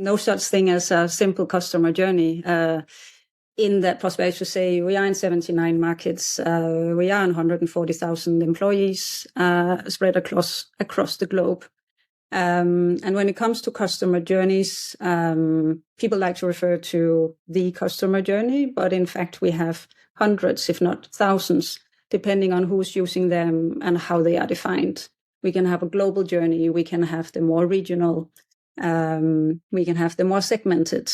no such thing as a simple customer journey. In that prospect to say we are in 79 markets, we are on 140,000 employees spread across the globe. And when it comes to customer journeys, people like to refer to the customer journey, but in fact we have hundreds, if not thousands, depending on who's using them and how they are defined. We can have a global journey, we can have the more regional, we can have the more segmented.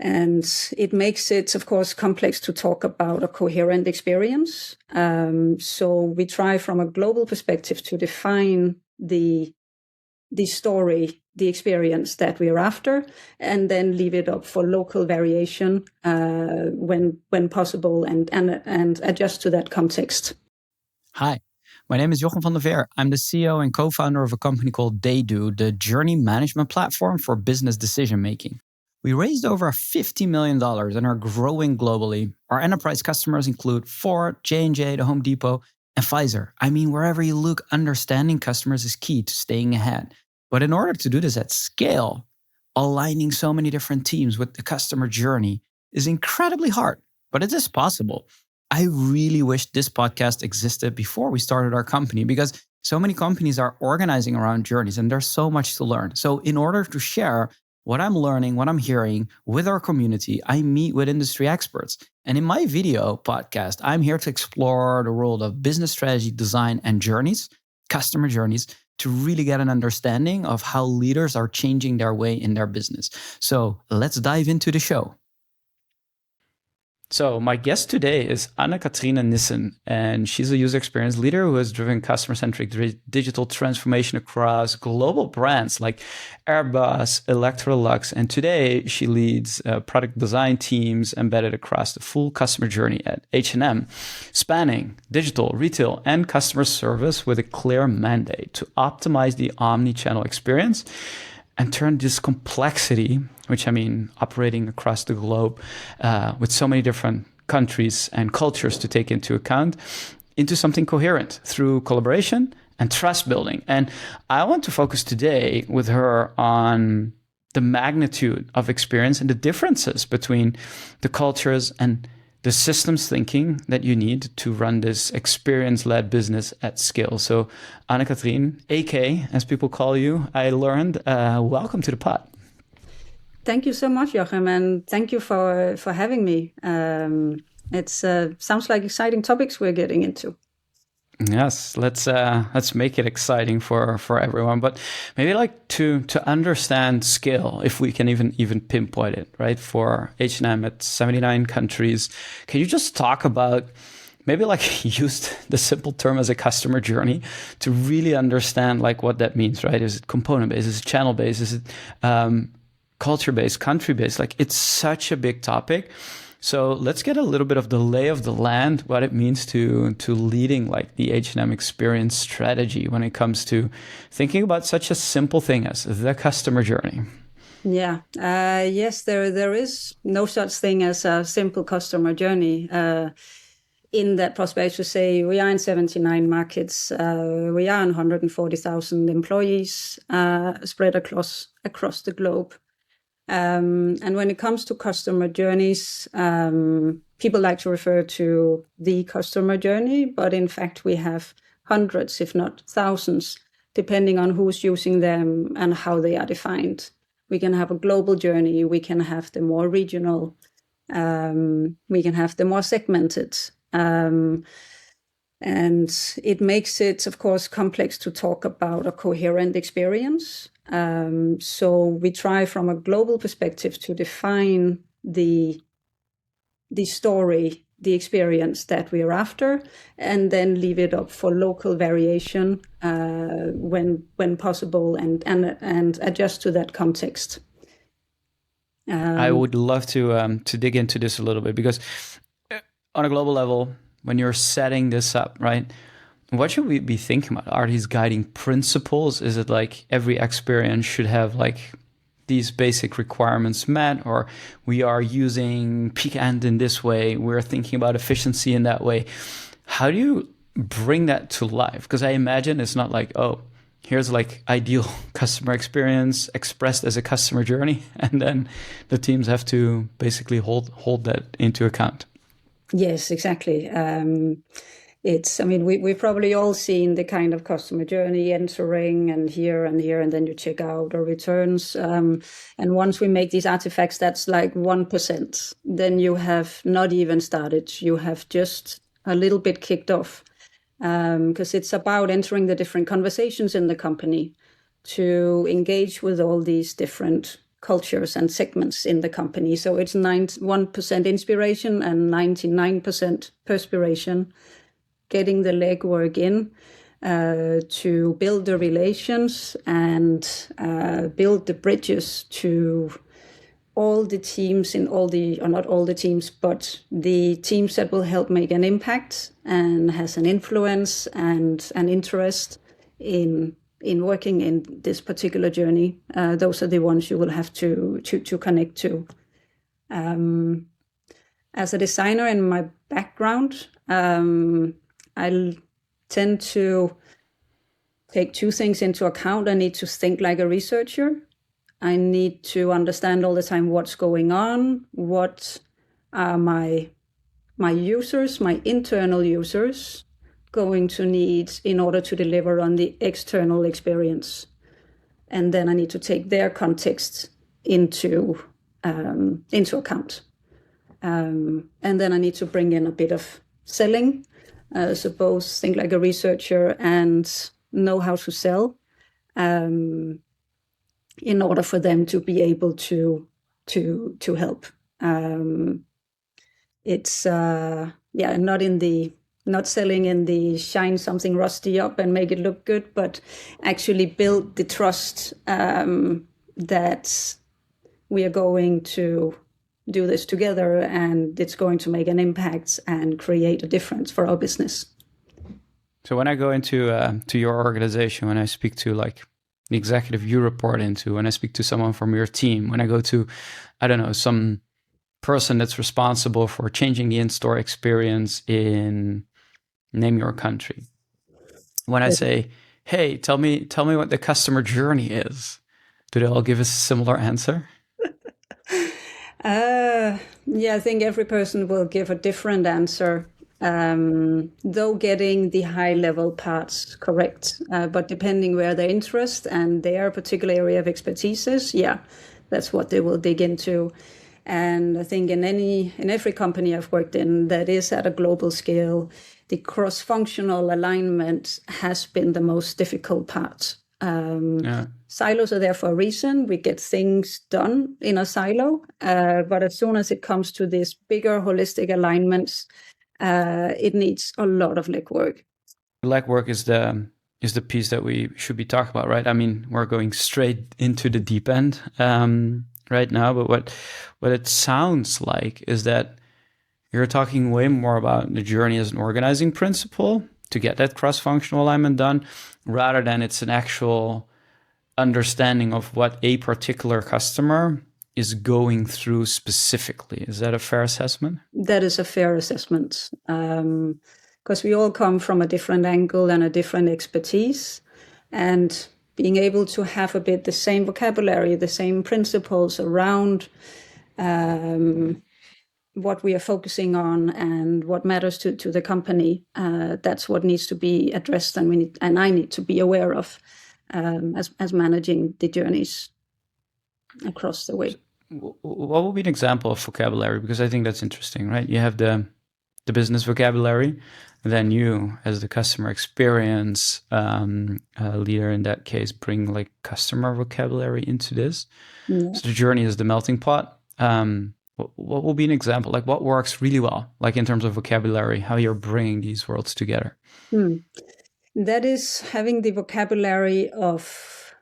And it makes it, of course, complex to talk about a coherent experience. So we try from a global perspective to define the story, the experience that we're after, and then leave it up for local variation when possible and adjust to that context. Hi, my name is Jochem van Veer. I'm the CEO and co-founder of a company called TheyDo, the journey management platform for business decision-making. We raised over $50 million and are growing globally. Our enterprise customers include Ford, J&J, the Home Depot, and Pfizer. I mean, wherever you look, understanding customers is key to staying ahead. But in order to do this at scale, aligning so many different teams with the customer journey is incredibly hard, but it is possible. I really wish this podcast existed before we started our company because so many companies are organizing around journeys and there's so much to learn. So in order to share what I'm learning, what I'm hearing with our community, I meet with industry experts. And in my video podcast, I'm here to explore the world of business strategy, design, and journeys, customer journeys, to really get an understanding of how leaders are changing their way in their business. So let's dive into the show. So my guest today is Anne-Kathrine Nissen, and she's a user experience leader who has driven customer-centric digital transformation across global brands like Airbus, Electrolux, and today she leads product design teams embedded across the full customer journey at H&M, spanning digital, retail, and customer service with a clear mandate to optimize the omnichannel experience and turn this complexity, which I mean operating across the globe with so many different countries and cultures to take into account, into something coherent through collaboration and trust building. And I want to focus today with her on the magnitude of experience and the differences between the cultures and the systems thinking that you need to run this experience-led business at scale. So Anne-Kathrine, AK, as people call you, I learned, welcome to the pod. Thank you so much, Jochem, and thank you for having me. It sounds like exciting topics we're getting into. Yes, let's make it exciting for everyone. But maybe like to understand scale, if we can even pinpoint it, right? For H&M at 79 countries, can you just talk about maybe like use the simple term as a customer journey to really understand like what that means, right? Is it component based? Is it channel based? Is it culture based, country based? Like it's such a big topic. So let's get a little bit of the lay of the land, what it means to leading like the H&M experience strategy when it comes to thinking about such a simple thing as the customer journey. Yeah. Yes, there is no such thing as a simple customer journey. In that prospect to say we are in 79 markets, we are on 140,000 employees spread across the globe. And when it comes to customer journeys, people like to refer to the customer journey, but in fact we have hundreds, if not thousands, depending on who's using them and how they are defined. We can have a global journey, we can have the more regional, we can have the more segmented. And it makes it, of course, complex to talk about a coherent experience. So we try from a global perspective to define the story, the experience that we're after, and then leave it up for local variation when possible and adjust to that context. I would love to dig into this a little bit because on a global level, when you're setting this up, right? What should we be thinking about? Are these guiding principles? Is it like every experience should have like these basic requirements met, or we are using peak end in this way, we're thinking about efficiency in that way? How do you bring that to life? Because I imagine it's not like, oh, here's like ideal customer experience expressed as a customer journey, and then the teams have to basically hold that into account. Yes, exactly. We've probably all seen the kind of customer journey entering and here, and then you check out or returns. And once we make these artifacts, that's like 1%. Then you have not even started. You have just a little bit kicked off. Because it's about entering the different conversations in the company to engage with all these different cultures and segments in the company. So it's 1% inspiration and 99% perspiration, getting the legwork in to build the relations and build the bridges to all the teams in all the, or not all the teams, but the teams that will help make an impact and has an influence and an interest in working in this particular journey. Those are the ones you will have to connect to. As a designer in my background, I tend to take two things into account. I need to think like a researcher. I need to understand all the time what's going on, what are my users, my internal users, going to need in order to deliver on the external experience. And then I need to take their context into account. And then I need to bring in a bit of selling, so both think like a researcher and know how to sell. In order for them to be able to help. It's not selling in the shine something rusty up and make it look good, but actually build the trust that we are going to do this together and it's going to make an impact and create a difference for our business. So when I go into to your organization, when I speak to like the executive you report into, when I speak to someone from your team, when I go to, I don't know, some person that's responsible for changing the in-store experience in name your country. When I say, hey, tell me what the customer journey is, do they all give a similar answer? I think every person will give a different answer. Though getting the high level parts correct, but depending where their interest and their particular area of expertise is, that's what they will dig into. And I think in every company I've worked in that is at a global scale, the cross-functional alignment has been the most difficult part. Silos are there for a reason. We get things done in a silo, but as soon as it comes to these bigger holistic alignments, it needs a lot of legwork. Legwork is the piece that we should be talking about, right? I mean, we're going straight into the deep end right now, but what it sounds like is that you're talking way more about the journey as an organizing principle to get that cross-functional alignment done, rather than it's an actual understanding of what a particular customer is going through specifically. Is that a fair assessment? That is a fair assessment, because we all come from a different angle and a different expertise, and being able to have a bit the same vocabulary, the same principles around what we are focusing on and what matters to the company, that's what needs to be addressed, and I need to be aware of as managing the journeys across the way. What would be an example of vocabulary? Because I think that's interesting, right? You have the business vocabulary, then you, as the customer experience leader in that case, bring like customer vocabulary into this. Yeah. So the journey is the melting pot. What will be an example? Like what works really well, like in terms of vocabulary, how you're bringing these worlds together? That is having the vocabulary of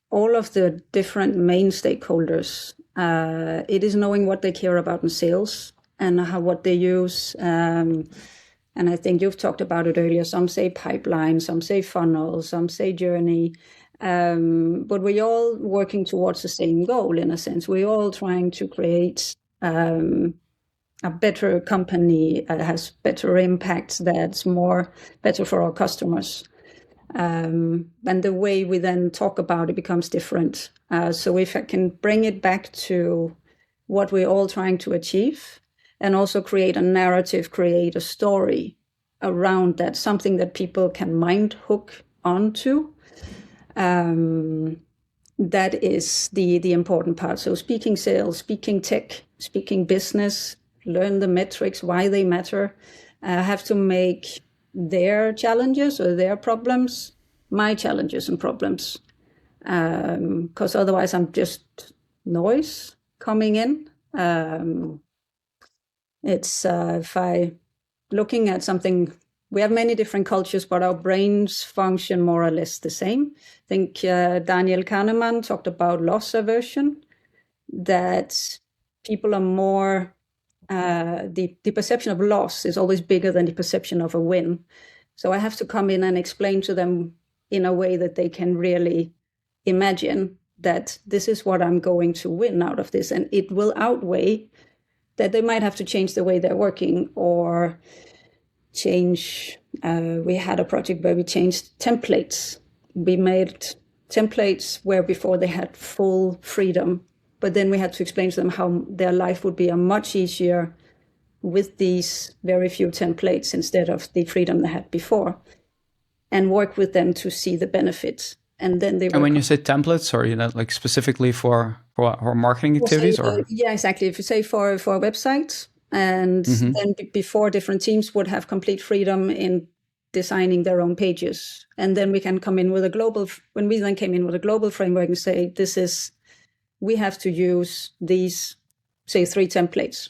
all of the different main stakeholders. It is knowing what they care about in sales and what they use. And I think you've talked about it earlier. Some say pipeline, some say funnel, some say journey. But we're all working towards the same goal in a sense. We're all trying to create a better company that has better impact, that's better for our customers. And the way we then talk about it becomes different. So if I can bring it back to what we're all trying to achieve, and also create a narrative, create a story around that, something that people can mind hook onto, that is the important part. So speaking sales, speaking tech, speaking business, learn the metrics, why they matter, have to make their challenges or their problems my challenges and problems. Because otherwise I'm just noise coming in. It's if I looking at something, we have many different cultures, but our brains function more or less the same. I think Daniel Kahneman talked about loss aversion, that people are more, the perception of loss is always bigger than the perception of a win. So I have to come in and explain to them in a way that they can really imagine that this is what I'm going to win out of this, and it will outweigh that they might have to change the way they're working or change. We had a project where we changed templates. We made templates where before they had full freedom, but then we had to explain to them how their life would be a much easier with these very few templates instead of the freedom they had before, and work with them to see the benefits. And then they. And when you say templates, or like specifically for marketing activities, or yeah, exactly. If you say for a website, and then before different teams would have complete freedom in designing their own pages, and then we can come in with a global. When we then came in with a global framework and say, this is, we have to use these, say, 3 templates,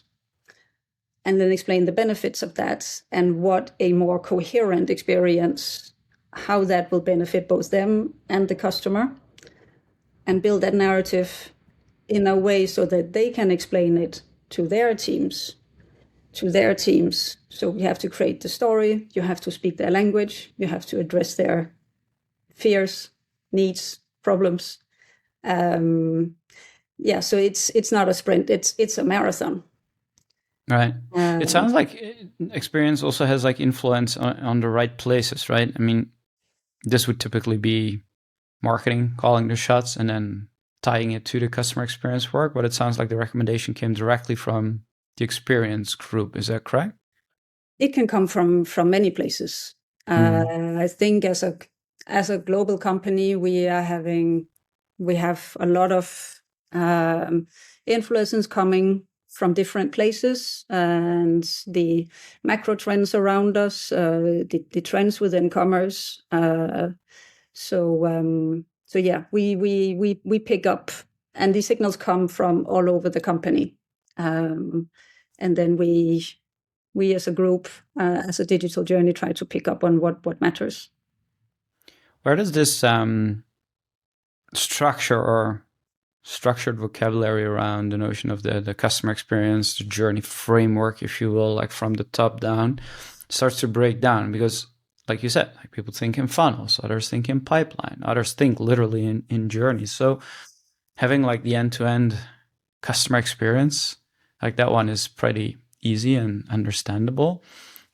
and then explain the benefits of that and what a more coherent experience, how that will benefit both them and the customer, and build that narrative in a way so that they can explain it to their teams. So we have to create the story, you have to speak their language, you have to address their fears, needs, problems. So it's not a sprint, it's a marathon. Right. It sounds like experience also has like influence on the right places, right? I mean, this would typically be marketing, calling the shots, and then tying it to the customer experience work. But it sounds like the recommendation came directly from the experience group. Is that correct? It can come from many places. I think as a global company, we have a lot of influences coming from different places, and the macro trends around us, the trends within commerce. So yeah, we pick up, and these signals come from all over the company, and then we as a group, as a digital journey, try to pick up on what matters. Where does this structure or structured vocabulary around the notion of the customer experience, the journey framework, if you will, like from the top down, starts to break down? Because like you said, like people think in funnels, others think in pipeline, others think literally in journeys. So having like the end-to-end customer experience, like that one is pretty easy and understandable.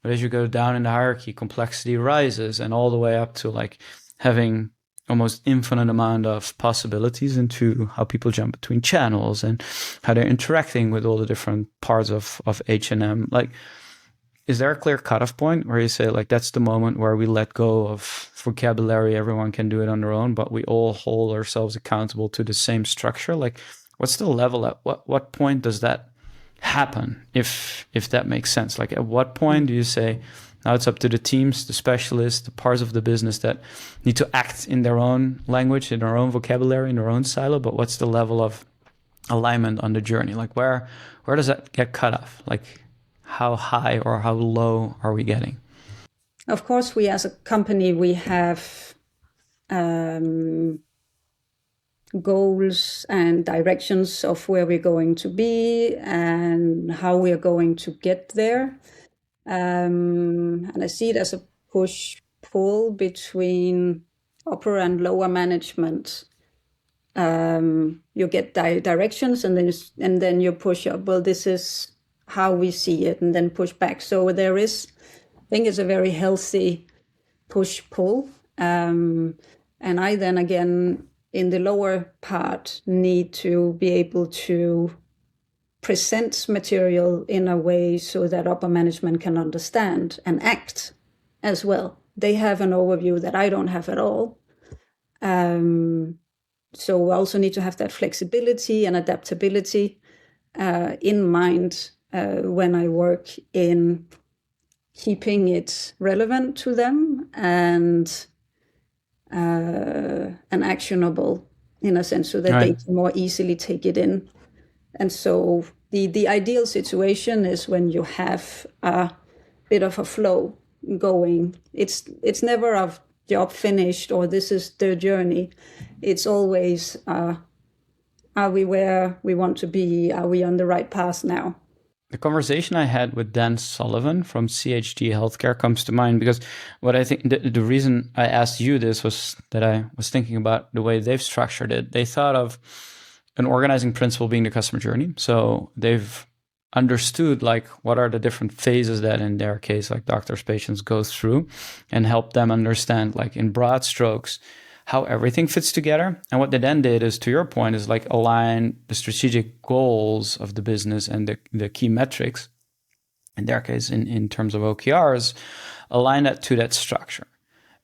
But as you go down in the hierarchy, complexity rises, and all the way up to like having almost infinite amount of possibilities into how people jump between channels and how they're interacting with all the different parts of H&M. Like, is there a clear cutoff point where you say like that's the moment where we let go of vocabulary, everyone can do it on their own, but we all hold ourselves accountable to the same structure? Like, what's the level at what point does that happen, if that makes sense? Like, at what point do you say now it's up to the teams, the specialists, the parts of the business that need to act in their own language, in their own vocabulary, in their own silo, but what's the level of alignment on the journey? Like, where does that get cut off? Like, how high or how low are we getting? Of course, we as a company, we have goals and directions of where we're going to be and how we're going to get there. And I see it as a push-pull between upper and lower management. You get directions, and then you push up. Well, this is how we see it, and then push back. So there is, I think, it's a very healthy push-pull, And I then again, in the lower part, need to be able to present material in a way so that upper management can understand and act as well. They have an overview that I don't have at all. So I also need to have that flexibility and adaptability in mind when I work in keeping it relevant to them and actionable in a sense, so that they can more easily take it in. And so the ideal situation is when you have a bit of a flow going. It's never a job finished or this is the journey. It's always, are we where we want to be? Are we on the right path now? The conversation I had with Dan Sullivan from CHG Healthcare comes to mind because what I think the reason I asked you this was that I was thinking about the way they've structured it. They thought of an organizing principle being the customer journey. So they've understood like what are the different phases that in their case, like doctors, patients go through, and help them understand like in broad strokes how everything fits together. And what they then did is, to your point, is like align the strategic goals of the business and the key metrics, in their case, in terms of OKRs, align that to that structure.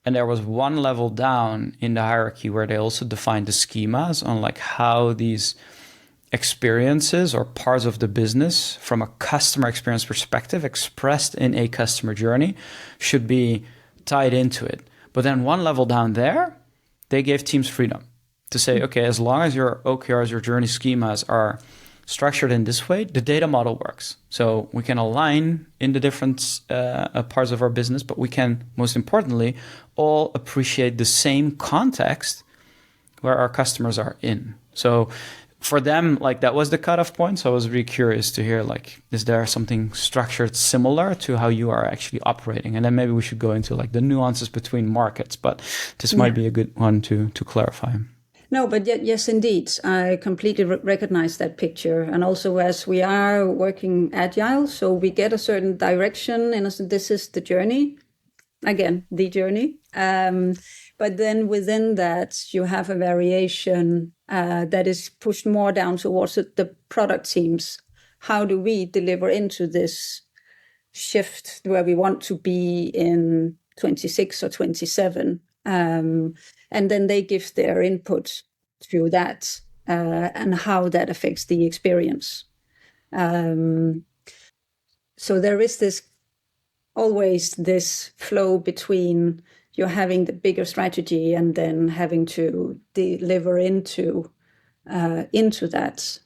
And there was one level down in the hierarchy where they also defined the schemas on like how these experiences or parts of the business from a customer experience perspective expressed in a customer journey should be tied into it. But then one level down there, they gave teams freedom to say, okay, as long as your OKRs, your journey schemas are structured in this way, the data model works. So we can align in the different parts of our business, but we can, most importantly, all appreciate the same context where our customers are in. So for them, like that was the cutoff point. So I was really curious to hear, like, is there something structured similar to how you are actually operating? And then maybe we should go into like the nuances between markets, but this might be a good one to clarify. No, but yes, indeed. I completely recognize that picture. And also as we are working agile, so we get a certain direction and this is the journey. Again, the journey. But then within that, you have a variation that is pushed more down towards the product teams. How do we deliver into this shift where we want to be in 26 or 27? And then they give their input through that and how that affects the experience. So there is always this flow between you're having the bigger strategy and then having to deliver into that.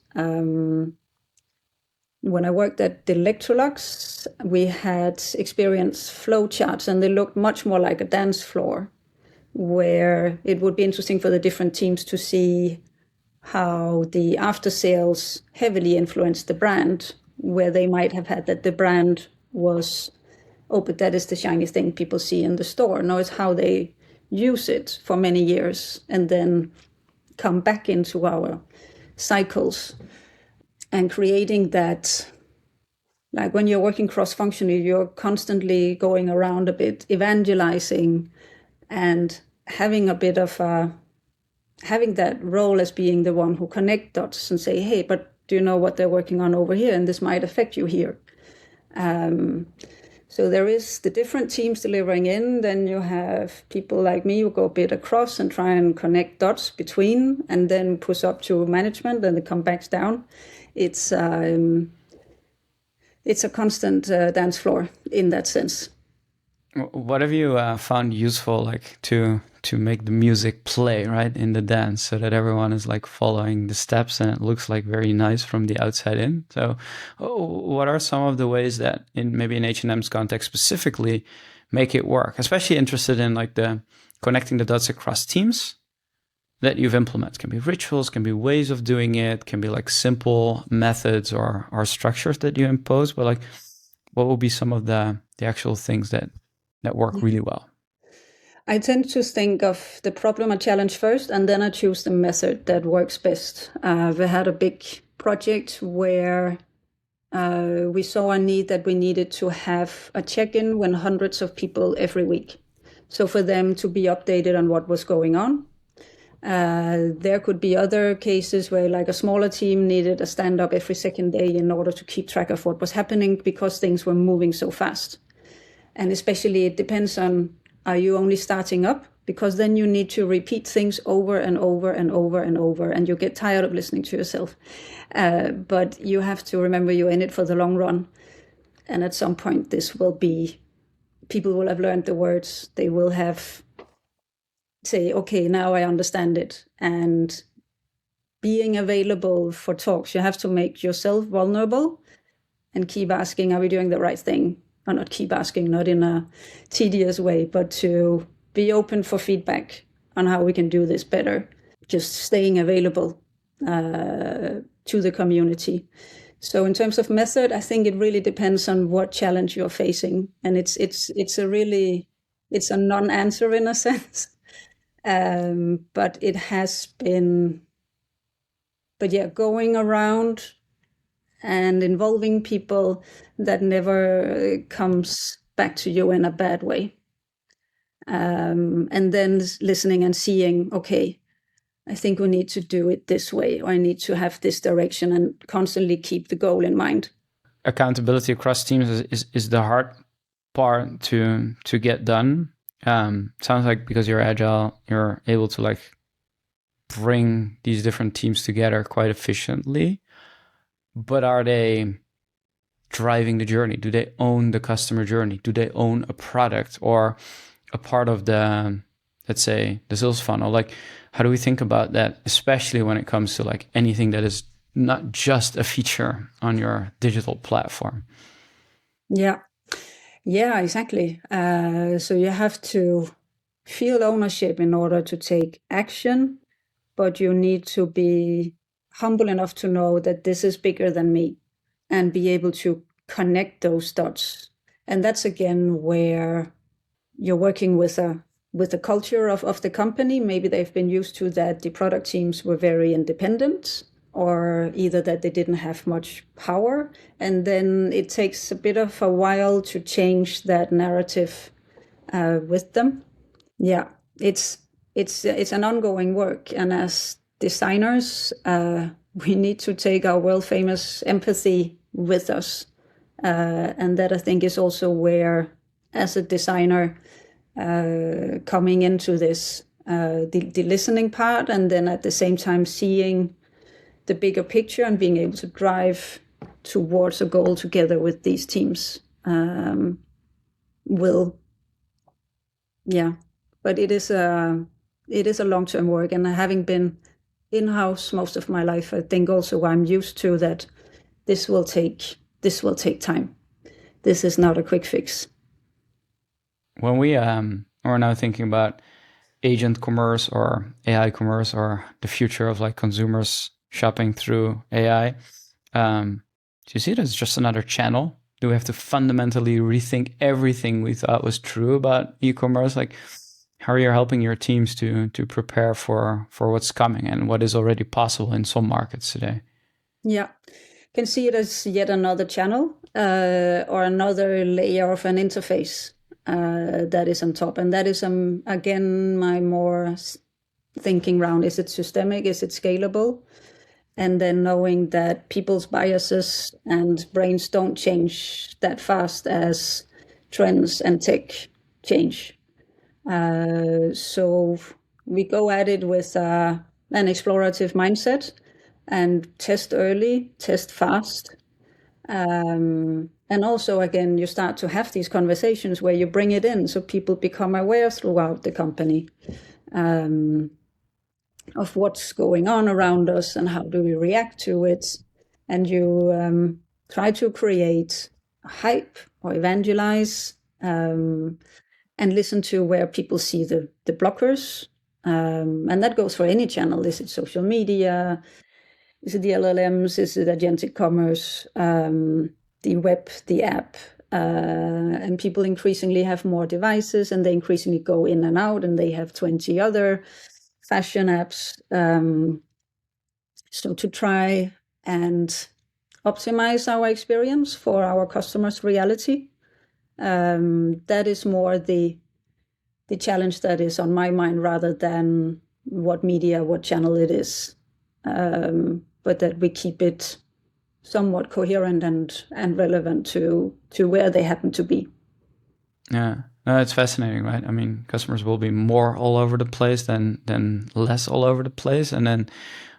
When I worked at Electrolux, we had experience flow charts, and they looked much more like a dance floor, where it would be interesting for the different teams to see how the after sales heavily influenced the brand, where they might have had that the brand was, oh, but that is the shiny thing people see in the store. No, it's how they use it for many years and then come back into our cycles. And creating that, like when you're working cross-functionally, you're constantly going around a bit, evangelizing and having a bit of having that role as being the one who connect dots and say, hey, but do you know what they're working on over here? And this might affect you here. So there is the different teams delivering in. Then you have people like me who go a bit across and try and connect dots between and then push up to management and it comes back down. It's a constant dance floor in that sense. What have you found useful, like to make the music play right in the dance, so that everyone is like following the steps and it looks like very nice from the outside in? So, what are some of the ways that, in maybe in H&M's context specifically, make it work? Especially interested in like the connecting the dots across teams that you've implemented. Can be rituals, can be ways of doing it, can be like simple methods or structures that you impose. But like, what will be some of the actual things that work really well? I tend to think of the problem or challenge first, and then I choose the method that works best. We had a big project where we saw a need that we needed to have a check-in when hundreds of people every week. So for them to be updated on what was going on. There could be other cases where like a smaller team needed a stand-up every second day in order to keep track of what was happening because things were moving so fast. And especially it depends on, are you only starting up? Because then you need to repeat things over and over and over and over, and you get tired of listening to yourself. But you have to remember you're in it for the long run. And at some point, this will be, people will have learned the words. They will have say, okay, now I understand it. And being available for talks, you have to make yourself vulnerable and keep asking, are we doing the right thing? Or not keep asking, not in a tedious way, but to be open for feedback on how we can do this better. Just staying available to the community. So in terms of method, I think it really depends on what challenge you're facing. And it's a non-answer in a sense. But it has been, going around and involving people that never comes back to you in a bad way. And then listening and seeing, okay, I think we need to do it this way, or I need to have this direction, and constantly keep the goal in mind. Accountability across teams is the hard part to get done. Sounds like because you're agile, you're able to like bring these different teams together quite efficiently. But are they driving the journey? Do they own the customer journey? Do they own a product or a part of the, let's say, the sales funnel? Like, how do we think about that, especially when it comes to like anything that is not just a feature on your digital platform? Yeah, exactly. So you have to feel ownership in order to take action, but you need to be humble enough to know that this is bigger than me and be able to connect those dots. And that's again where you're working with the culture of the company. Maybe they've been used to that the product teams were very independent, or either that they didn't have much power. And then it takes a bit of a while to change that narrative with them. Yeah, it's an ongoing work. And as designers, we need to take our world famous empathy with us. And that I think is also where, as a designer, coming into this, the listening part, and then at the same time seeing the bigger picture and being able to drive towards a goal together with these teams but it is a long-term work. And having been in-house most of my life, I think also I'm used to that this will take time. This is not a quick fix. When we are now thinking about agent commerce or AI commerce, or the future of like consumers shopping through AI, do you see it as just another channel? Do we have to fundamentally rethink everything we thought was true about e-commerce? Like, how are you helping your teams to prepare for what's coming and what is already possible in some markets today? Yeah, can see it as yet another channel or another layer of an interface that is on top. And that is, again, my more thinking around, is it systemic? Is it scalable? And then knowing that people's biases and brains don't change that fast as trends and tech change. So we go at it with an explorative mindset and test early, test fast. And also, again, you start to have these conversations where you bring it in so people become aware throughout the company of what's going on around us and how do we react to it. And you try to create hype or evangelize and listen to where people see the blockers. And that goes for any channel. Is it social media? Is it the LLMs? Is it agentic commerce? The web, the app? And people increasingly have more devices, and they increasingly go in and out, and they have 20 other fashion apps. So to try and optimize our experience for our customers' reality, that is more the challenge that is on my mind, rather than what media, what channel it is, but that we keep it somewhat coherent and relevant to where they happen to be. Yeah, no, it's fascinating, right? I mean, customers will be more all over the place than less all over the place. And then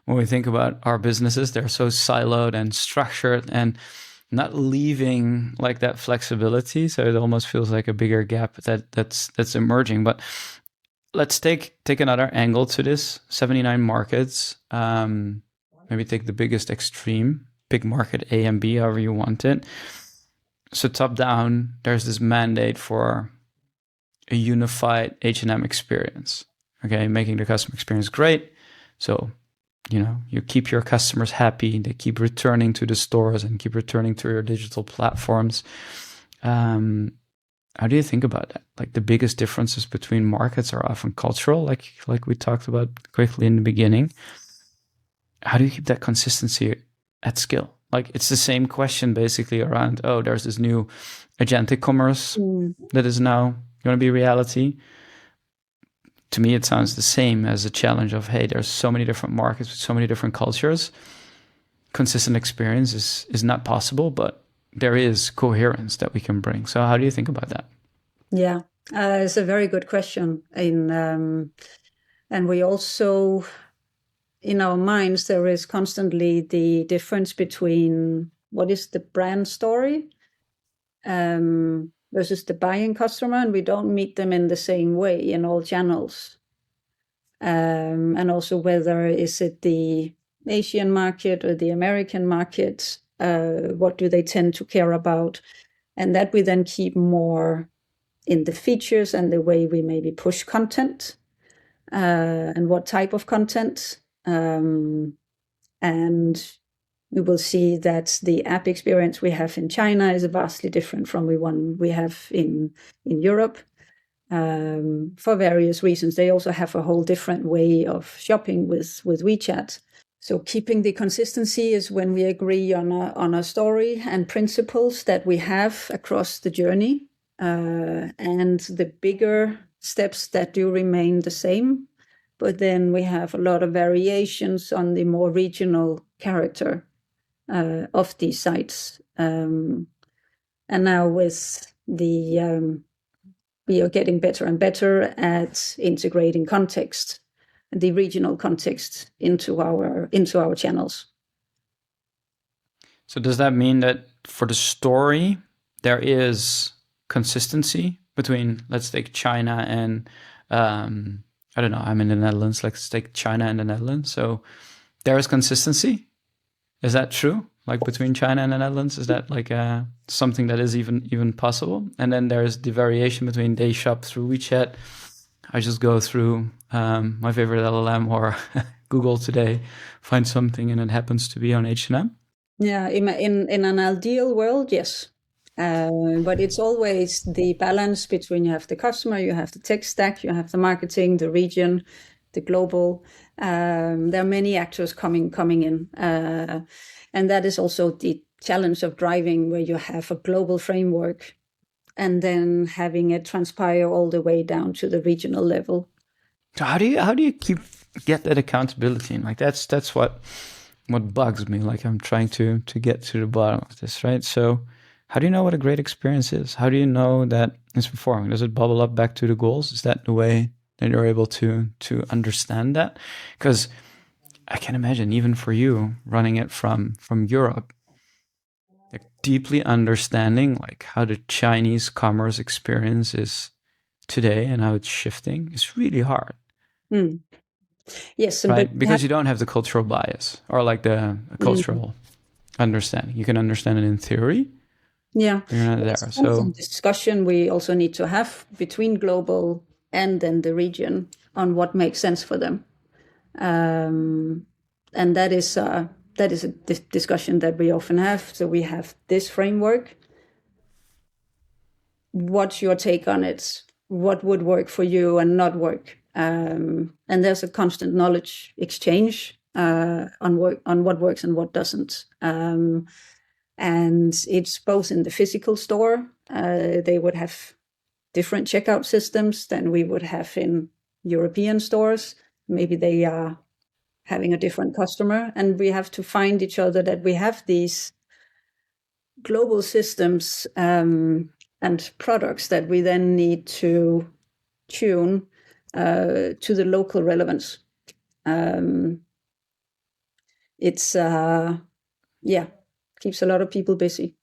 when we think about our businesses, they're so siloed and structured and not leaving like that flexibility. So it almost feels like a bigger gap that's emerging. But let's take another angle to this. 79 markets. Maybe take the biggest extreme, big market A and B, however you want it. So top down, there's this mandate for a unified H&M experience. Okay, making the customer experience great. So, you keep your customers happy. They keep returning to the stores and keep returning to your digital platforms. How do you think about that? Like, the biggest differences between markets are often cultural, like we talked about quickly in the beginning. How do you keep that consistency at scale? Like, it's the same question basically around, there's this new agentic commerce that is now going to be reality. To me, it sounds the same as a challenge of, hey, there's so many different markets with so many different cultures. Consistent experience is not possible, but there is coherence that we can bring. So how do you think about that? Yeah, it's a very good question. And we also, in our minds, there is constantly the difference between what is the brand story versus the buying customer, and we don't meet them in the same way in all channels. And also whether is it the Asian market or the American market, what do they tend to care about? And that we then keep more in the features and the way we maybe push content, and what type of content. And we will see that the app experience we have in China is vastly different from the one we have in Europe, for various reasons. They also have a whole different way of shopping with WeChat. So keeping the consistency is when we agree on a story and principles that we have across the journey, and the bigger steps that do remain the same. But then we have a lot of variations on the more regional character of these sites. And now with the, we are getting better and better at integrating context, the regional context into our channels. So does that mean that for the story, there is consistency between, let's take China and, I don't know, I'm in the Netherlands, let's take China and the Netherlands. So there is consistency. Is that true? Like between China and the Netherlands, is that like something that is even possible? And then there's the variation between they shop through WeChat. I just go through my favorite LLM or Google today, find something, and it happens to be on H&M. Yeah, in an ideal world, yes. But it's always the balance between you have the customer, you have the tech stack, you have the marketing, the region, the global. There are many actors coming in. And that is also the challenge of driving, where you have a global framework and then having it transpire all the way down to the regional level. So how do you get that accountability? And like that's what bugs me. Like, I'm trying to get to the bottom of this, right? So how do you know what a great experience is? How do you know that it's performing? Does it bubble up back to the goals? Is that the way that you're able to understand that? Because I can imagine, even for you running it from Europe, like deeply understanding like how the Chinese commerce experience is today and how it's shifting is really hard. Yes, right? Because you don't have the cultural bias or like the cultural understanding. You can understand it in theory. Yeah, you're not there. So discussion we also need to have between global and then the region on what makes sense for them, and that is a discussion that we often have. So we have this framework. What's your take on it? What would work for you and not work? And there's a constant knowledge exchange on what works and what doesn't. And it's both in the physical store. They would have different checkout systems than we would have in European stores. Maybe they are having a different customer, and we have to find each other that we have these global systems and products that we then need to tune to the local relevance. It's keeps a lot of people busy.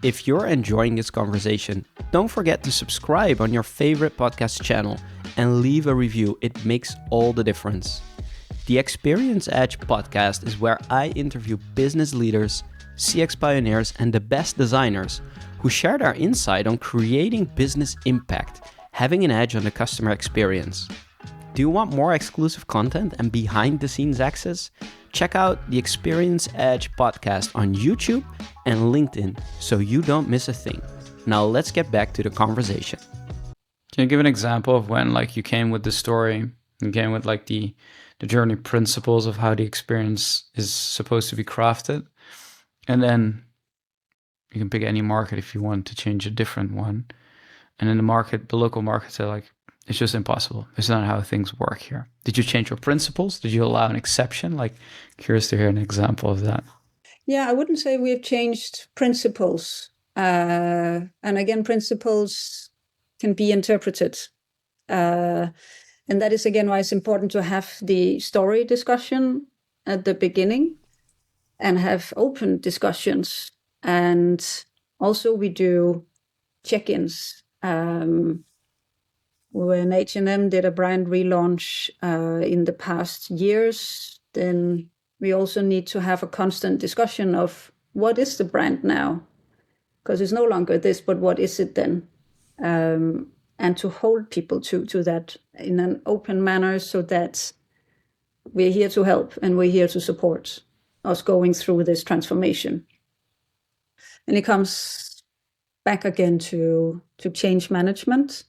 If you're enjoying this conversation, don't forget to subscribe on your favorite podcast channel and leave a review. It makes all the difference. The Experience Edge podcast is where I interview business leaders, CX pioneers, and the best designers who share their insight on creating business impact, having an edge on the customer experience. Do you want more exclusive content and behind-the-scenes access? Check out the Experience Edge podcast on YouTube and LinkedIn so you don't miss a thing. Now let's get back to the conversation. Can you give an example of when you came with the story, you came with the journey principles of how the experience is supposed to be crafted? And then you can pick any market if you want to change a different one. And in the local market say it's just impossible. It's not how things work here. Did you change your principles? Did you allow an exception? Curious to hear an example of that. Yeah, I wouldn't say we've changed principles. And again, principles can be interpreted. And that is, again, why it's important to have the story discussion at the beginning and have open discussions. And also we do check-ins. When H&M did a brand relaunch in the past years, then we also need to have a constant discussion of what is the brand now? Because it's no longer this, but what is it then? And to hold people to that in an open manner so that we're here to help and we're here to support us going through this transformation. And it comes back again to change management.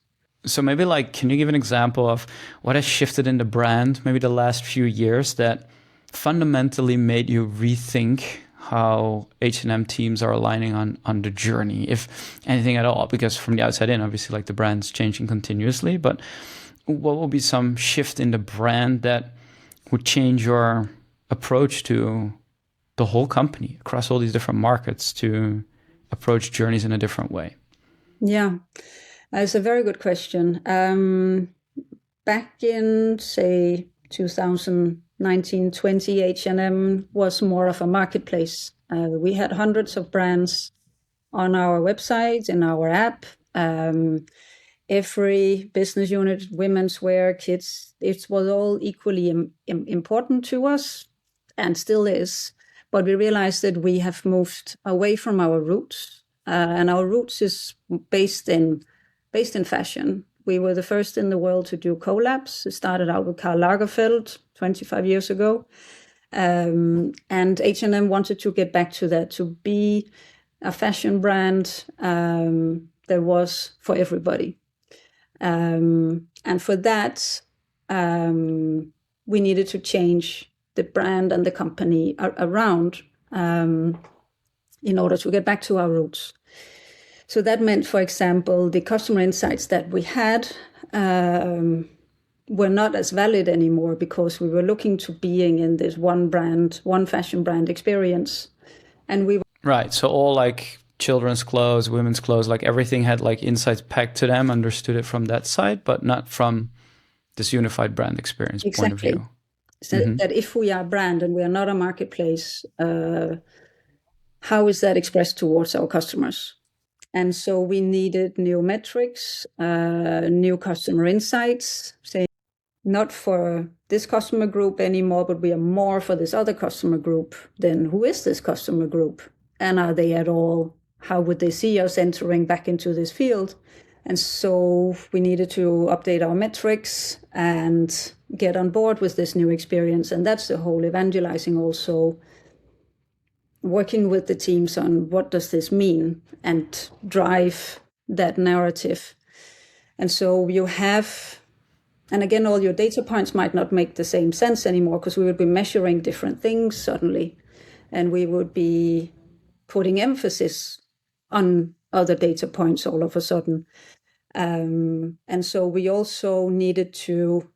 So maybe can you give an example of what has shifted in the brand, maybe the last few years, that fundamentally made you rethink how H&M teams are aligning on the journey, if anything at all? Because from the outside in, obviously the brand's changing continuously, but what will be some shift in the brand that would change your approach to the whole company across all these different markets to approach journeys in a different way? Yeah. That's a very good question. Back in, say, 2019-20, H&M was more of a marketplace. We had hundreds of brands on our website, in our app. Every business unit, women's wear, kids, it was all equally important to us and still is. But we realized that we have moved away from our roots. And our roots is based in fashion. We were the first in the world to do collabs. It started out with Karl Lagerfeld 25 years ago. And H&M wanted to get back to that, to be a fashion brand that was for everybody. And for that, we needed to change the brand and the company around in order to get back to our roots. So that meant, for example, the customer insights that we had were not as valid anymore because we were looking to being in this one brand, one fashion brand experience. And we were right. So all children's clothes, women's clothes, everything had insights pegged to them, understood it from that side, but not from this unified brand experience point of view. So that if we are a brand and we are not a marketplace, how is that expressed towards our customers? And so we needed new metrics, new customer insights, saying not for this customer group anymore, but we are more for this other customer group. Then who is this customer group? And are they at all, how would they see us entering back into this field? And so we needed to update our metrics and get on board with this new experience. And that's the whole evangelizing also, working with the teams on what does this mean and drive that narrative. And so you have, and again, all your data points might not make the same sense anymore because we would be measuring different things suddenly. And we would be putting emphasis on other data points all of a sudden. And so we also needed to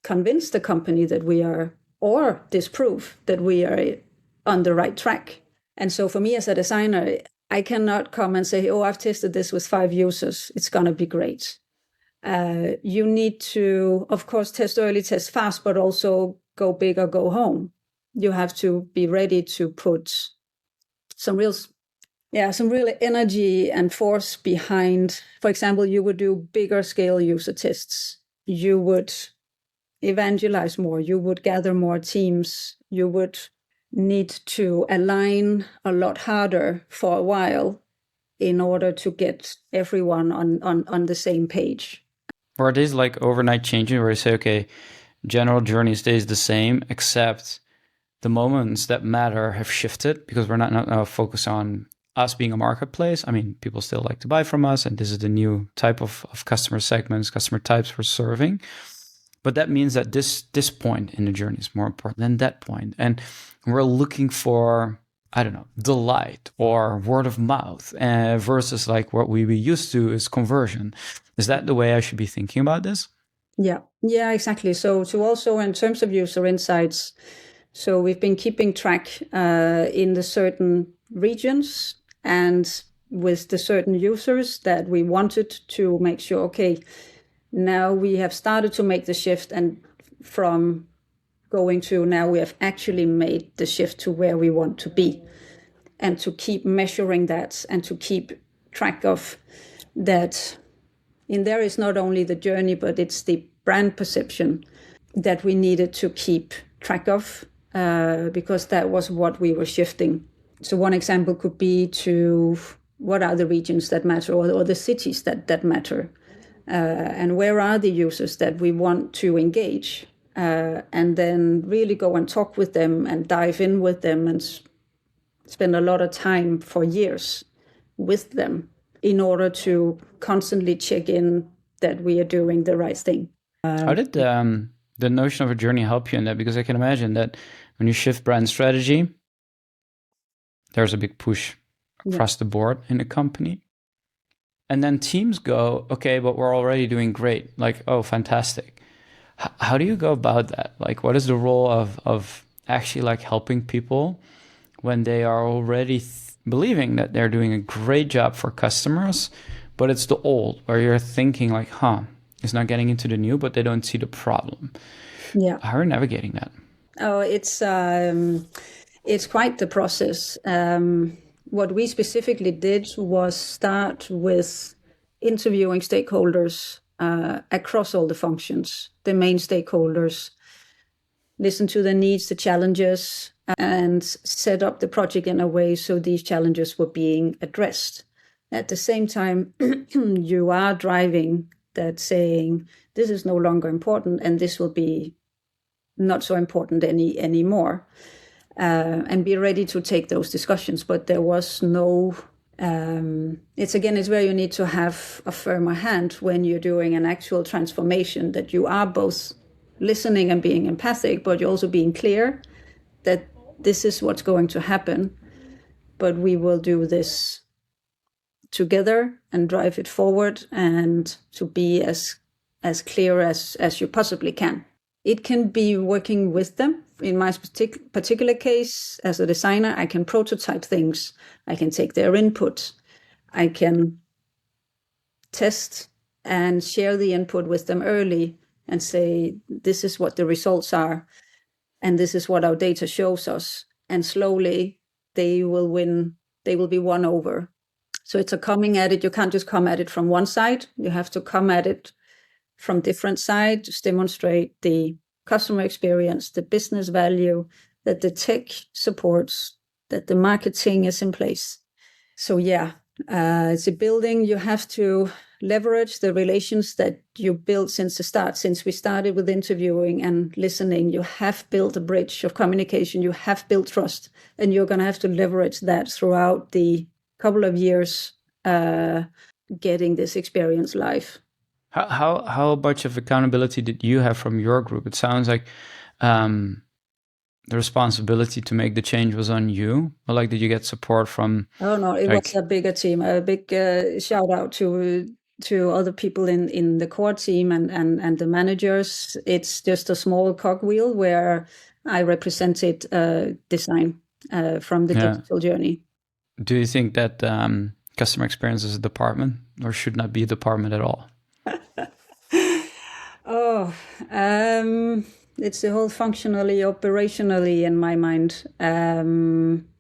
convince the company that we are, or disprove that we are on the right track. And so for me as a designer, I cannot come and say, oh, I've tested this with 5 users. It's going to be great. You need to, of course, test early, test fast, but also go big or go home. You have to be ready to put some real energy and force behind. For example, you would do bigger scale user tests. You would evangelize more. You would gather more teams. You would need to align a lot harder for a while in order to get everyone on the same page. Or are these like overnight changing where you say, okay, general journey stays the same, except the moments that matter have shifted because we're not now focused on us being a marketplace. I mean, people still like to buy from us, and this is the new type of customer segments, customer types we're serving. But that means that this point in the journey is more important than that point. And we're looking for, I don't know, delight or word of mouth versus like what we used to is conversion. Is that the way I should be thinking about this? Yeah, exactly. So also in terms of user insights, so we've been keeping track in the certain regions and with the certain users that we wanted to make sure, okay, now we have started to make the shift, and from going to now we have actually made the shift to where we want to be, and to keep measuring that and to keep track of that. In there is not only the journey, but it's the brand perception that we needed to keep track of because that was what we were shifting. So one example could be to what are the regions that matter or the cities that matter. And where are the users that we want to engage, and then really go and talk with them and dive in with them and spend a lot of time for years with them in order to constantly check in that we are doing the right thing. How did the notion of a journey help you in that? Because I can imagine that when you shift brand strategy, there's a big push across the board in the company. And then teams go, okay, but we're already doing great. Like, oh, fantastic. How do you go about that? Like, what is the role of actually like helping people when they are already believing that they're doing a great job for customers, but it's the old where you're thinking like, it's not getting into the new, but they don't see the problem. Yeah. How are you navigating that? Oh, it's quite the process. What we specifically did was start with interviewing stakeholders across all the functions, the main stakeholders, listen to the needs, the challenges, and set up the project in a way so these challenges were being addressed. At the same time, you are driving that saying, this is no longer important and this will be not so important anymore. And be ready to take those discussions. But there was no, it's where you need to have a firmer hand when you're doing an actual transformation, that you are both listening and being empathic, but you're also being clear that this is what's going to happen, but we will do this together and drive it forward, and to be as clear as you possibly can. It can be working with them. In my particular case, as a designer, I can prototype things. I can take their input. I can test and share the input with them early and say, this is what the results are, and this is what our data shows us. And slowly they will be won over. So it's a coming at it. You can't just come at it from one side. You have to come at it from different sides to demonstrate the customer experience, the business value, that the tech supports, that the marketing is in place. So it's a building. You have to leverage the relations that you built since the start. Since we started with interviewing and listening, you have built a bridge of communication. You have built trust, and you're going to have to leverage that throughout the couple of years getting this experience live. How much of accountability did you have from your group? It sounds like the responsibility to make the change was on you, or like did you get support from? Oh no, it was a bigger team. A big shout out to other people in the core team and the managers. It's just a small cogwheel where I represented design from the digital journey. Do you think that customer experience is a department or should not be a department at all? It's the whole functionally, operationally in my mind.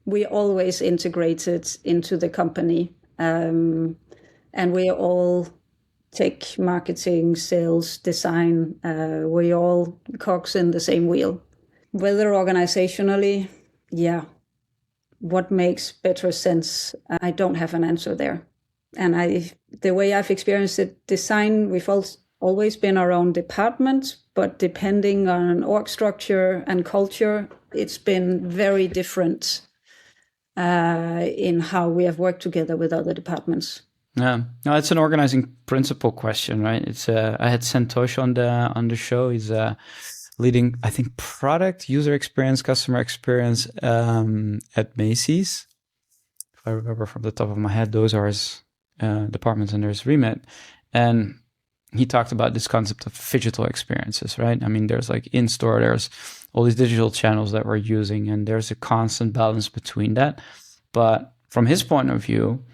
We always integrated into the company, and we all tech, marketing, sales, design. We all cogs in the same wheel. Whether organizationally, what makes better sense? I don't have an answer there. And the way I've experienced it, design, we've always been our own department, but depending on org structure and culture, it's been very different in how we have worked together with other departments. Yeah, no, it's an organizing principle question, right? It's I had Santosh on the show. He's leading, I think, product, user experience, customer experience at Macy's. If I remember from the top of my head, those are his departments under his remit. And he talked about this concept of phygital experiences, right? I mean, there's like in-store, there's all these digital channels that we're using, and there's a constant balance between that. But from his point of view,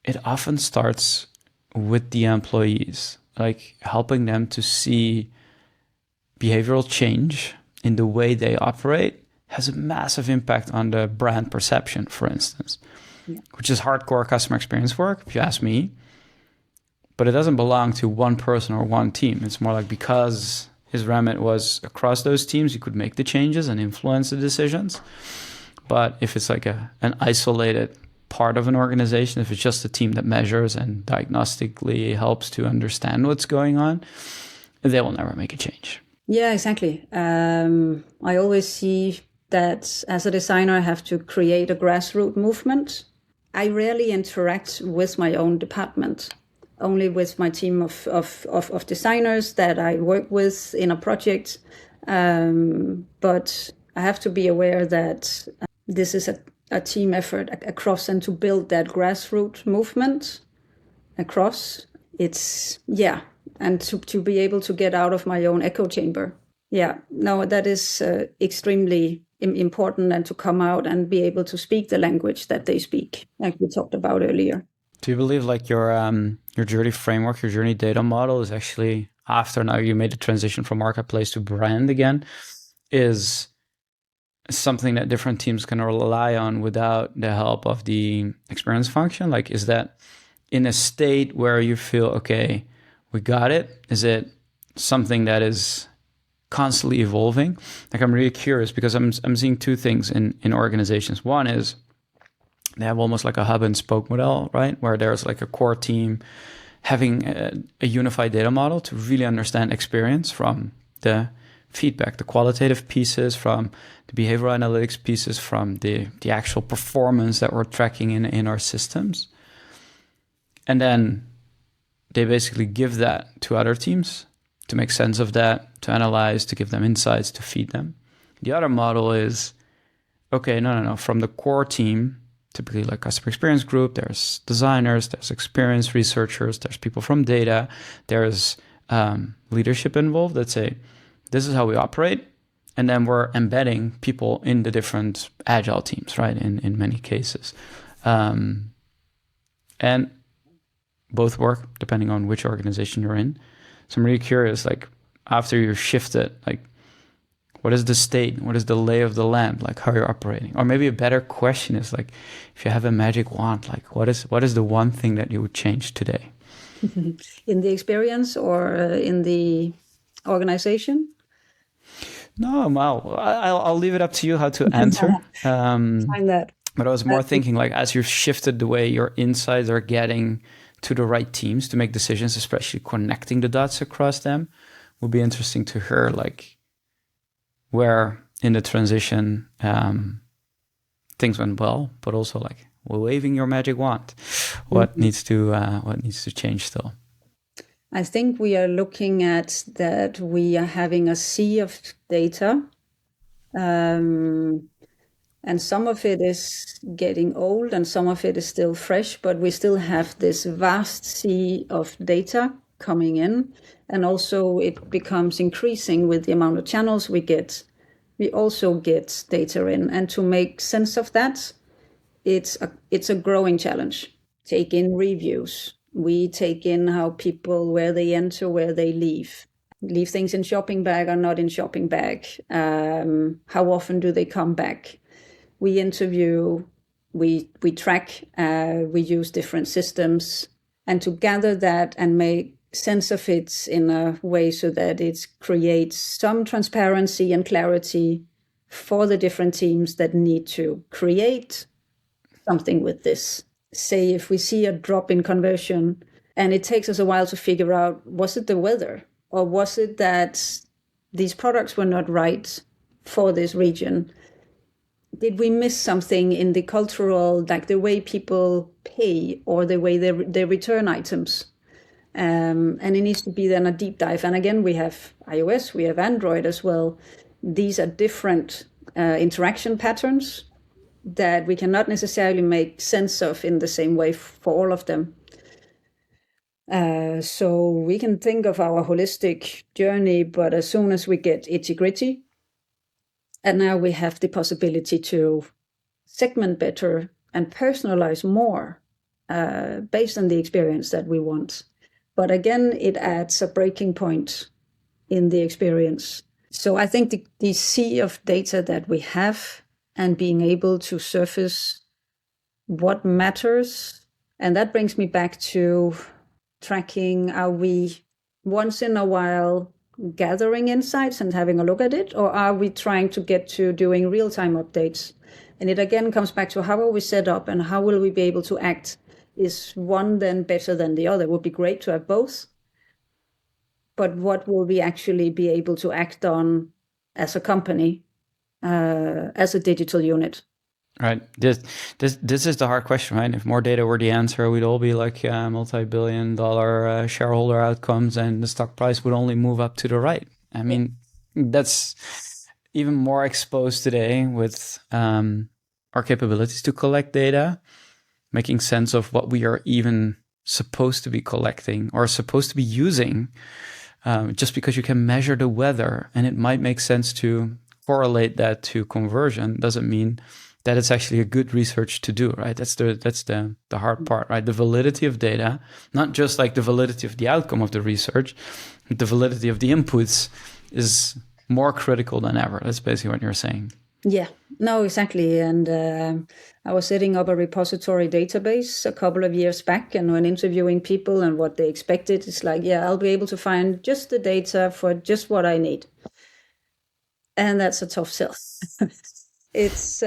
it often starts with the employees, like helping them to see behavioral change in the way they operate has a massive impact on the brand perception, for instance, which is hardcore customer experience work, if you ask me. But it doesn't belong to one person or one team. It's more like because his remit was across those teams, he could make the changes and influence the decisions. But if it's like an isolated part of an organization, if it's just a team that measures and diagnostically helps to understand what's going on, they will never make a change. Yeah, exactly. I always see that as a designer, I have to create a grassroots movement. I rarely interact with my own department, only with my team of designers that I work with in a project. But I have to be aware that this is a team effort across, and to build that grassroots movement across, and to be able to get out of my own echo chamber. That is extremely important, and to come out and be able to speak the language that they speak, like we talked about earlier. Do you believe like your journey framework, your journey data model is actually, after now you made the transition from marketplace to brand again, is something that different teams can rely on without the help of the experience function? Like, is that in a state where you feel, okay, we got it? Is it something that is constantly evolving? Like, I'm really curious because I'm seeing two things in organizations. One is they have almost like a hub and spoke model, right? Where there's like a core team having a unified data model to really understand experience from the feedback, the qualitative pieces, from the behavioral analytics pieces, from the actual performance that we're tracking in our systems. And then they basically give that to other teams to make sense of that, to analyze, to give them insights, to feed them. The other model is, okay, no. From the core team, typically like customer experience group, there's designers, there's experience researchers, there's people from data, there's leadership involved that say, this is how we operate. And then we're embedding people in the different agile teams, right? In many cases. And both work depending on which organization you're in. So I'm really curious, like after you shifted, like what is the state? What is the lay of the land? Like how you're operating? Or maybe a better question is like, if you have a magic wand, like what is the one thing that you would change today? In the experience or in the organization? No, well, I'll leave it up to you how to answer. Find that. But I was more thinking like as you've shifted the way your insights are getting to the right teams to make decisions, especially connecting the dots across them, would be interesting to hear like where in the transition things went well, but also like waving your magic wand, what needs to change still. I think we are looking at that we are having a sea of data And some of it is getting old and some of it is still fresh, but we still have this vast sea of data coming in. And also it becomes increasing with the amount of channels we get. We also get data in. And to make sense of that, it's a growing challenge. Take in reviews. We take in how people, where they enter, where they leave things in shopping bag or not in shopping bag. How often do they come back? We interview, we track, we use different systems, and to gather that and make sense of it in a way so that it creates some transparency and clarity for the different teams that need to create something with this. Say if we see a drop in conversion and it takes us a while to figure out, was it the weather or was it that these products were not right for this region? Did we miss something in the cultural, like the way people pay or the way they return items? And it needs to be then a deep dive. And again, we have iOS, we have Android as well. These are different interaction patterns that we cannot necessarily make sense of in the same way for all of them. So we can think of our holistic journey, but as soon as we get itty-gritty, and now we have the possibility to segment better and personalize more based on the experience that we want. But again, it adds a breaking point in the experience. So I think the sea of data that we have and being able to surface what matters, and that brings me back to tracking. Are we once in a while gathering insights and having a look at it, or are we trying to get to doing real-time updates? And it again comes back to how are we set up and how will we be able to act? Is one then better than the other? It would be great to have both, but what will we actually be able to act on as a company, as a digital unit? Right. This is the hard question, right? If more data were the answer, we'd all be like multi-billion-dollar shareholder outcomes, and the stock price would only move up to the right. I mean, that's even more exposed today with our capabilities to collect data, making sense of what we are even supposed to be collecting or supposed to be using. Just because you can measure the weather and it might make sense to correlate that to conversion doesn't mean that it's actually a good research to do, right? That's the hard part, right? The validity of data, not just like the validity of the outcome of the research, the validity of the inputs is more critical than ever. That's basically what you're saying. Yeah, no, exactly. And I was setting up a repository database a couple of years back, and when interviewing people and what they expected, it's like, yeah, I'll be able to find just the data for just what I need. And that's a tough sell. It's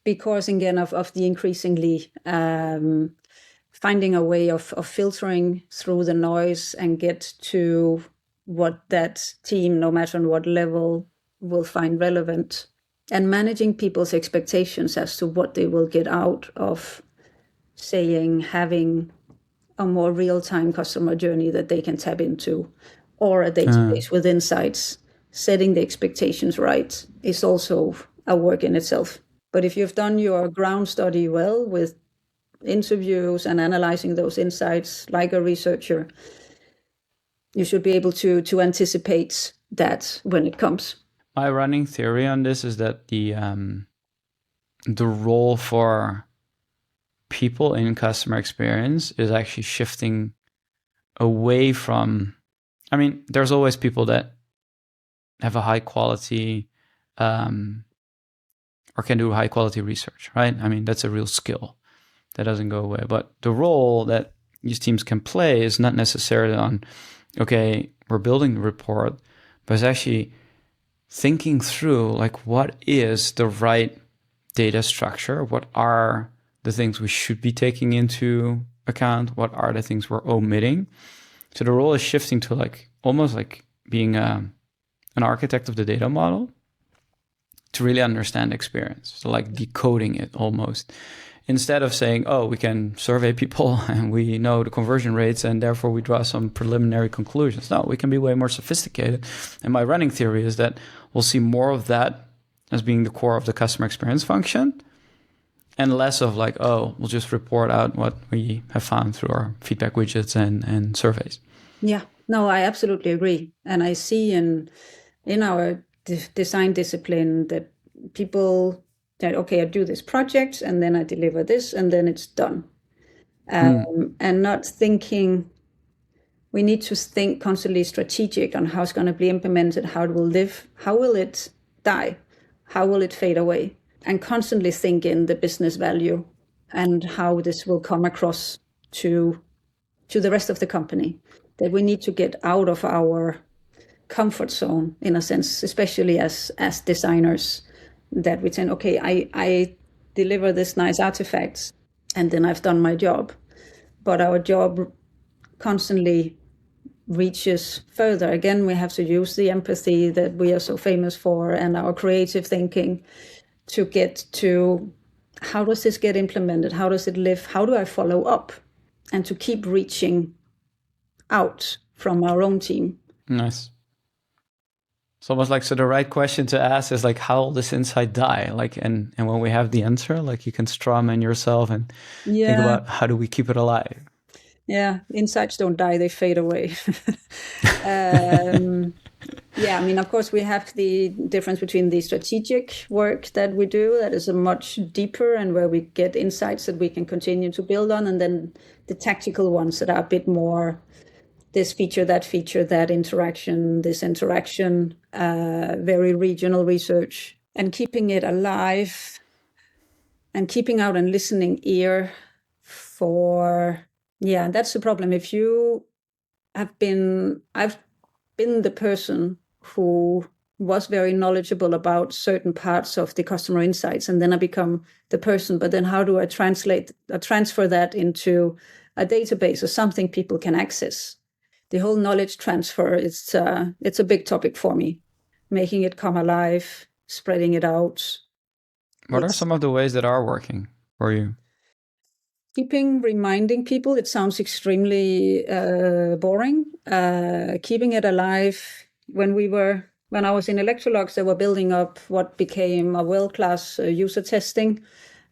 because, again, of the increasingly finding a way of filtering through the noise and get to what that team, no matter on what level, will find relevant, and managing people's expectations as to what they will get out of having a more real-time customer journey that they can tap into, or a database with insights. Setting the expectations right is also a work in itself. But if you've done your ground study well with interviews and analyzing those insights like a researcher, you should be able to anticipate that when it comes. My running theory on this is that the role for people in customer experience is actually shifting away from, I mean, there's always people that have a high quality or can do high quality research, right? I mean, that's a real skill that doesn't go away. But the role that these teams can play is not necessarily on, okay, we're building the report, but it's actually thinking through, like, what is the right data structure? What are the things we should be taking into account? What are the things we're omitting? So the role is shifting to like almost like being an architect of the data model to really understand experience. So like decoding it almost. Instead of saying, oh, we can survey people and we know the conversion rates and therefore we draw some preliminary conclusions. No, we can be way more sophisticated. And my running theory is that, we'll see more of that as being the core of the customer experience function, and less of like, oh, we'll just report out what we have found through our feedback widgets and surveys. Yeah, no, I absolutely agree. And I see in our design discipline that people that, okay, I do this project and then I deliver this and then it's done. And not thinking, we need to think constantly strategic on how it's going to be implemented, how it will live, how will it die, how will it fade away, and constantly think in the business value and how this will come across to the rest of the company. That we need to get out of our comfort zone, in a sense, especially as designers, that we think, okay, I deliver this nice artifacts and then I've done my job. But our job constantly reaches further. Again, we have to use the empathy that we are so famous for and our creative thinking to get to, how does this get implemented? How does it live? How do I follow up? And to keep reaching out from our own team. Nice. It's almost like, so the right question to ask is like, how will this insight die? Like, and when we have the answer, like you can strawman yourself and think about, how do we keep it alive? Yeah, insights don't die, they fade away. Yeah, I mean, of course, we have the difference between the strategic work that we do, that is a much deeper and where we get insights that we can continue to build on, and then the tactical ones that are a bit more this feature, that interaction, this interaction, very regional research, and keeping it alive and keeping out and listening ear for, yeah, that's the problem. If you have been, I've been the person who was very knowledgeable about certain parts of the customer insights, and then I become the person, but then how do I transfer that into a database or something people can access? The whole knowledge transfer, it's a big topic for me, making it come alive, spreading it out. What are some of the ways that are working for you? Reminding people, it sounds extremely boring. Keeping it alive. When I was in Electrolux, they were building up what became a world-class user testing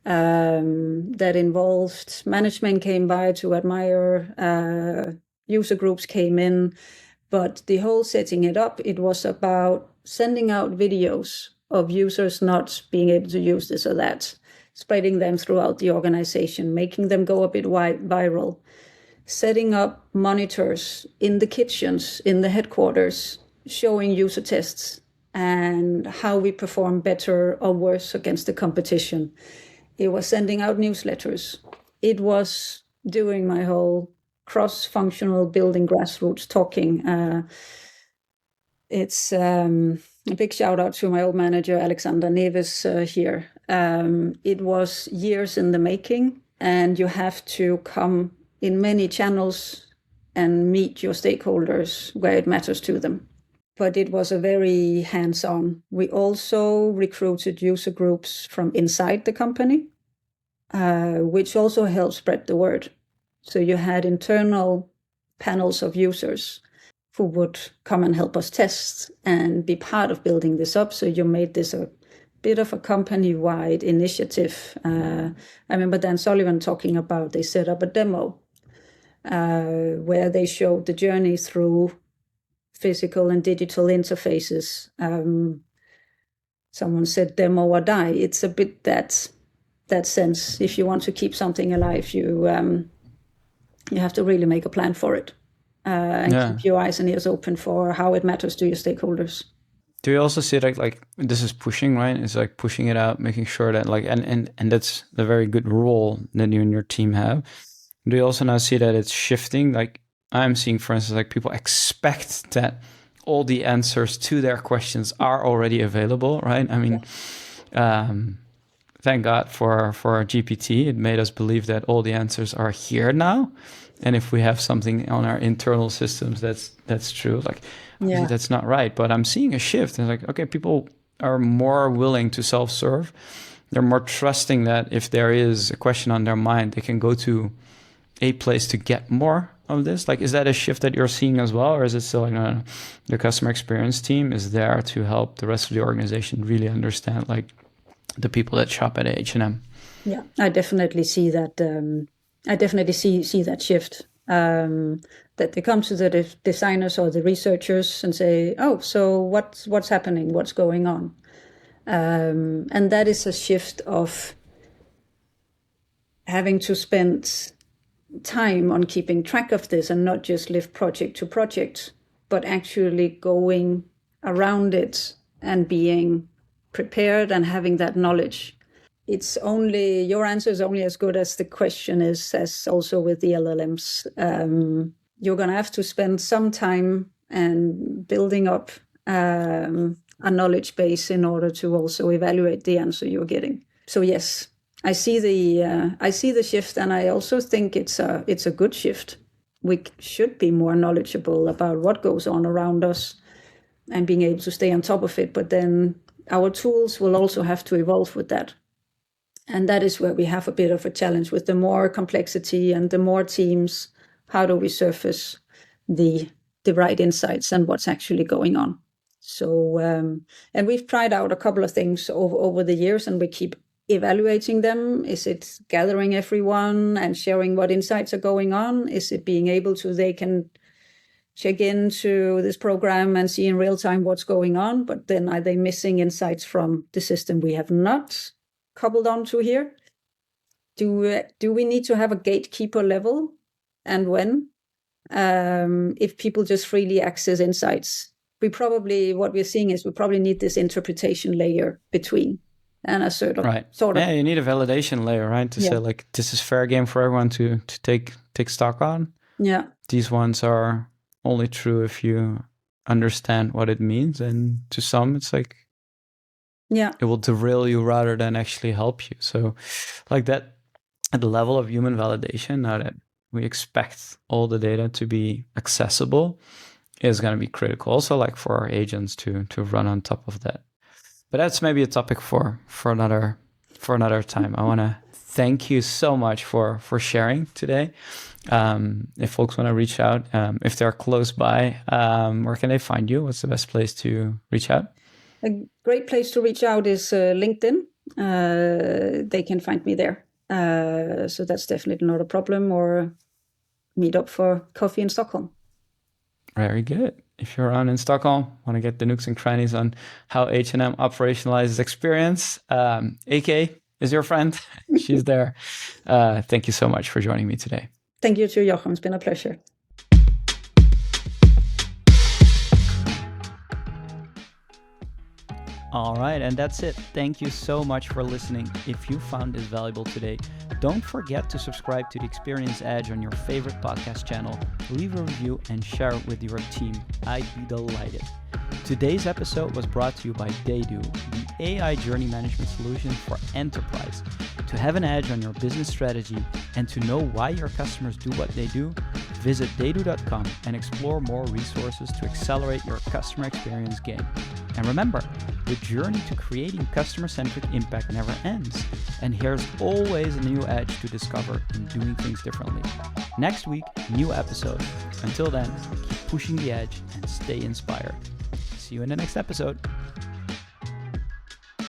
that involved management came by to admire, user groups came in, but the whole setting it up, it was about sending out videos of users not being able to use this or that, spreading them throughout the organization, making them go a bit viral, setting up monitors in the kitchens, in the headquarters, showing user tests and how we perform better or worse against the competition. It was sending out newsletters. It was doing my whole cross-functional building grassroots talking. It's a big shout out to my old manager, Alexander Neves here. It was years in the making, and you have to come in many channels and meet your stakeholders where it matters to them. But it was a very hands-on. We also recruited user groups from inside the company, which also helped spread the word. So you had internal panels of users who would come and help us test and be part of building this up. So you made this a bit of a company-wide initiative. I remember Dan Sullivan talking about, they set up a demo where they showed the journey through physical and digital interfaces. Someone said demo or die. It's a bit that sense. If you want to keep something alive, you have to really make a plan for it and keep your eyes and ears open for how it matters to your stakeholders. Do you also see like this is pushing, right? It's like pushing it out, making sure that like, and that's a very good role that you and your team have. Do you also now see that it's shifting? Like I'm seeing, for instance, like people expect that all the answers to their questions are already available, right? I mean, thank God for our GPT. It made us believe that all the answers are here now. And if we have something on our internal systems, that's true. Like, that's not right. But I'm seeing a shift. And like, okay, people are more willing to self-serve. They're more trusting that if there is a question on their mind, they can go to a place to get more of this? Like, is that a shift that you're seeing as well? Or is it still like, no, the customer experience team is there to help the rest of the organization really understand like the people that shop at H&M? Yeah, I definitely see that. I definitely see that shift. That they come to the designers or the researchers and say, "Oh, so what's happening? What's going on?" And that is a shift of having to spend time on keeping track of this and not just live project to project, but actually going around it and being prepared and having that knowledge. It's only, your answer is only as good as the question is, as also with the LLMs. You're going to have to spend some time and building up a knowledge base in order to also evaluate the answer you're getting. So yes, I see the shift, and I also think it's a good shift. We should be more knowledgeable about what goes on around us and being able to stay on top of it. But then our tools will also have to evolve with that. And that is where we have a bit of a challenge with the more complexity and the more teams. How do we surface the right insights and what's actually going on? So, and we've tried out a couple of things over the years, and we keep evaluating them. Is it gathering everyone and sharing what insights are going on? Is it being able to, they can check into this program and see in real time what's going on, but then are they missing insights from the system we have not coupled onto here? Do we need to have a gatekeeper level, and when? If people just freely access insights, what we're seeing is we probably need this interpretation layer between, and a sort of Yeah, you need a validation layer, right? To say like, this is fair game for everyone to take stock on. Yeah, these ones are only true if you understand what it means, and to some it's like, it will derail you rather than actually help you. So like that, at the level of human validation, now that we expect all the data to be accessible, is going to be critical also, like for our agents to run on top of that. But that's maybe a topic for another time. I want to thank you so much for sharing today. If folks want to reach out, if they're close by, where can they find you? What's the best place to reach out? A great place to reach out is LinkedIn. They can find me there. So that's definitely not a problem, or meet up for coffee in Stockholm. Very good. If you're around in Stockholm, want to get the nooks and crannies on how H&M operationalizes experience, AK is your friend. She's there. Thank you so much for joining me today. Thank you too, Jochem. It's been a pleasure. All right, and that's it. Thank you so much for listening. If you found this valuable today, don't forget to subscribe to The Experience Edge on your favorite podcast channel, leave a review, and share it with your team. I'd be delighted. Today's episode was brought to you by TheyDo, the AI journey management solution for enterprise. To have an edge on your business strategy and to know why your customers do what they do, visit theydo.com and explore more resources to accelerate your customer experience game. And remember, the journey to creating customer-centric impact never ends, and here's always a new edge to discover in doing things differently. Next week, new episode. Until then, keep pushing the edge and stay inspired. See you in the next episode.